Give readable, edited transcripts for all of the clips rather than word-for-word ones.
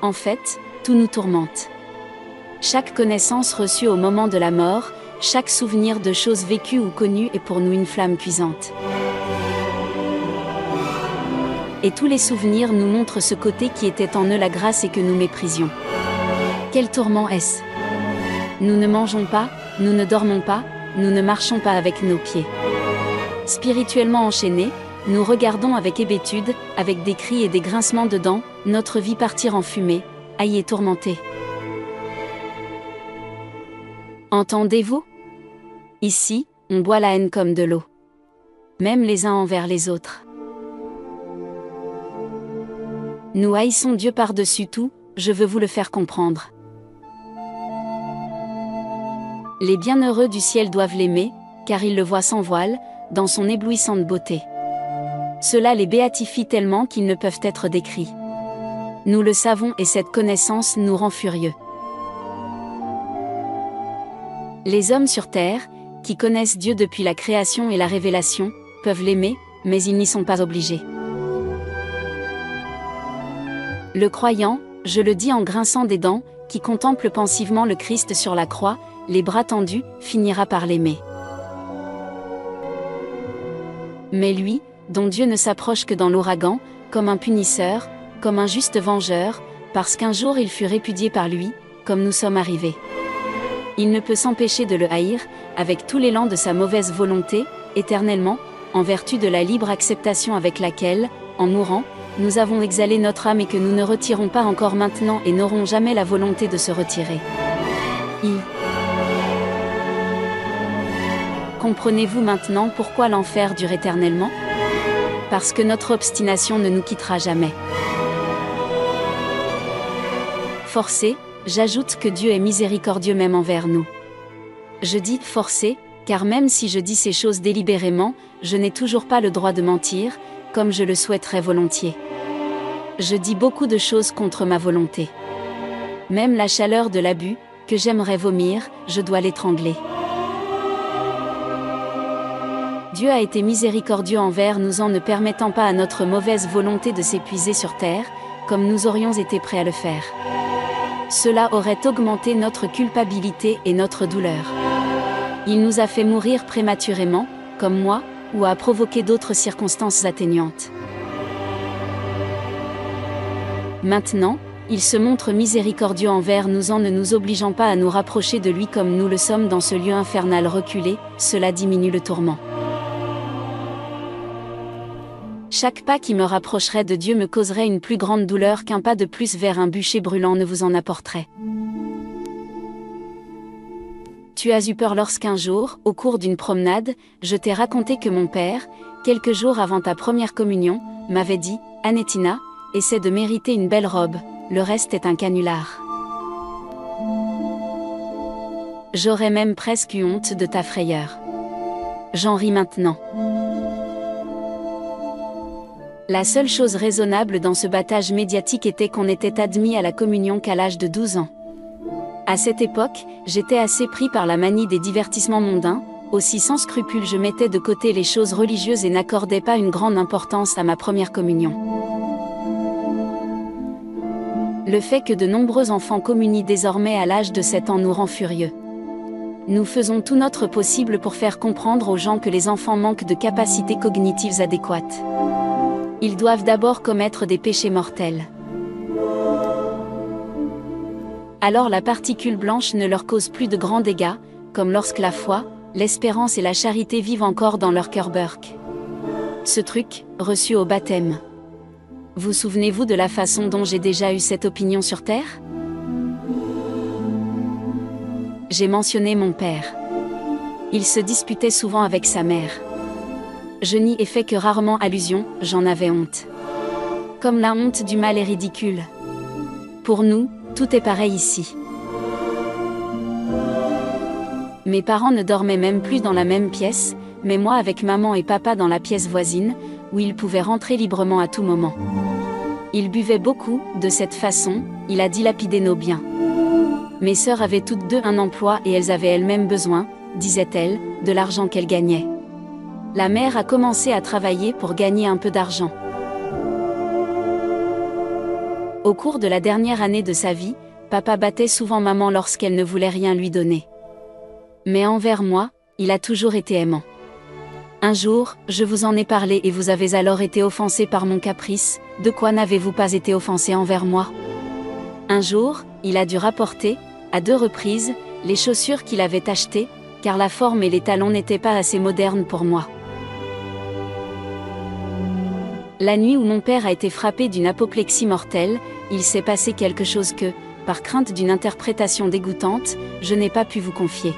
En fait, tout nous tourmente. Chaque connaissance reçue au moment de la mort, chaque souvenir de choses vécues ou connues est pour nous une flamme cuisante. Et tous les souvenirs nous montrent ce côté qui était en eux la grâce et que nous méprisions. Quel tourment est-ce? Nous ne mangeons pas, nous ne dormons pas, nous ne marchons pas avec nos pieds. Spirituellement enchaînés, nous regardons avec hébétude, avec des cris et des grincements de dents, notre vie partir en fumée, haïe et tourmentée. Entendez-vous? Ici, on boit la haine comme de l'eau. Même les uns envers les autres. Nous haïssons Dieu par-dessus tout, je veux vous le faire comprendre. Les bienheureux du ciel doivent l'aimer, car ils le voient sans voile, dans son éblouissante beauté. Cela les béatifie tellement qu'ils ne peuvent être décrits. Nous le savons et cette connaissance nous rend furieux. Les hommes sur terre, qui connaissent Dieu depuis la création et la révélation, peuvent l'aimer, mais ils n'y sont pas obligés. Le croyant, je le dis en grinçant des dents, qui contemple pensivement le Christ sur la croix, les bras tendus, finira par l'aimer. Mais lui, dont Dieu ne s'approche que dans l'ouragan, comme un punisseur, comme un juste vengeur, parce qu'un jour il fut répudié par lui, comme nous sommes arrivés. Il ne peut s'empêcher de le haïr, avec tout l'élan de sa mauvaise volonté, éternellement, en vertu de la libre acceptation avec laquelle, en mourant, nous avons exhalé notre âme et que nous ne retirons pas encore maintenant et n'aurons jamais la volonté de se retirer. Comprenez-vous maintenant pourquoi l'enfer dure éternellement? Parce que notre obstination ne nous quittera jamais. Forcé, j'ajoute que Dieu est miséricordieux même envers nous. Je dis « forcé », car même si je dis ces choses délibérément, je n'ai toujours pas le droit de mentir, comme je le souhaiterais volontiers. Je dis beaucoup de choses contre ma volonté. Même la chaleur de l'abus, que j'aimerais vomir, je dois l'étrangler. Dieu a été miséricordieux envers nous en ne permettant pas à notre mauvaise volonté de s'épuiser sur terre, comme nous aurions été prêts à le faire. Cela aurait augmenté notre culpabilité et notre douleur. Il nous a fait mourir prématurément, comme moi, ou a provoqué d'autres circonstances atténuantes. Maintenant, il se montre miséricordieux envers nous en ne nous obligeant pas à nous rapprocher de lui comme nous le sommes dans ce lieu infernal reculé, cela diminue le tourment. Chaque pas qui me rapprocherait de Dieu me causerait une plus grande douleur qu'un pas de plus vers un bûcher brûlant ne vous en apporterait. Tu as eu peur lorsqu'un jour, au cours d'une promenade, je t'ai raconté que mon père, quelques jours avant ta première communion, m'avait dit « Annettina, essaie de mériter une belle robe, le reste est un canular. » J'aurais même presque eu honte de ta frayeur. J'en ris maintenant. La seule chose raisonnable dans ce battage médiatique était qu'on n'était admis à la communion qu'à l'âge de 12 ans. À cette époque, j'étais assez pris par la manie des divertissements mondains, aussi sans scrupule je mettais de côté les choses religieuses et n'accordais pas une grande importance à ma première communion. Le fait que de nombreux enfants communient désormais à l'âge de 7 ans nous rend furieux. Nous faisons tout notre possible pour faire comprendre aux gens que les enfants manquent de capacités cognitives adéquates. Ils doivent d'abord commettre des péchés mortels. Alors la particule blanche ne leur cause plus de grands dégâts, comme lorsque la foi, l'espérance et la charité vivent encore dans leur cœur burk. Ce truc, reçu au baptême. Vous souvenez-vous de la façon dont j'ai déjà eu cette opinion sur Terre? J'ai mentionné mon père. Il se disputait souvent avec sa mère. Je n'y ai fait que rarement allusion, j'en avais honte. Comme la honte du mal est ridicule. Pour nous, tout est pareil ici. Mes parents ne dormaient même plus dans la même pièce, mais moi avec maman et papa dans la pièce voisine, où ils pouvaient rentrer librement à tout moment. Ils buvaient beaucoup, de cette façon, il a dilapidé nos biens. Mes sœurs avaient toutes deux un emploi et elles avaient elles-mêmes besoin, disait-elle, de l'argent qu'elles gagnaient. La mère a commencé à travailler pour gagner un peu d'argent. Au cours de la dernière année de sa vie, papa battait souvent maman lorsqu'elle ne voulait rien lui donner. Mais envers moi, il a toujours été aimant. Un jour, je vous en ai parlé et vous avez alors été offensé par mon caprice. De quoi n'avez-vous pas été offensé envers moi? Un jour, il a dû rapporter, à 2 reprises, les chaussures qu'il avait achetées, car la forme et les talons n'étaient pas assez modernes pour moi. La nuit où mon père a été frappé d'une apoplexie mortelle, il s'est passé quelque chose que, par crainte d'une interprétation dégoûtante, je n'ai pas pu vous confier.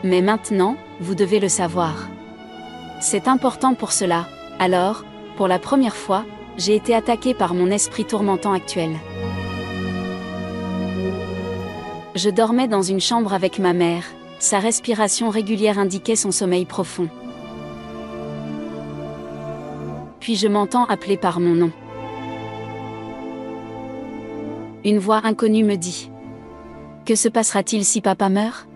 Mais maintenant, vous devez le savoir. C'est important pour cela, alors, pour la première fois, j'ai été attaqué par mon esprit tourmentant actuel. Je dormais dans une chambre avec ma mère, sa respiration régulière indiquait son sommeil profond. Puis je m'entends appeler par mon nom. Une voix inconnue me dit: « Que se passera-t-il si papa meurt ?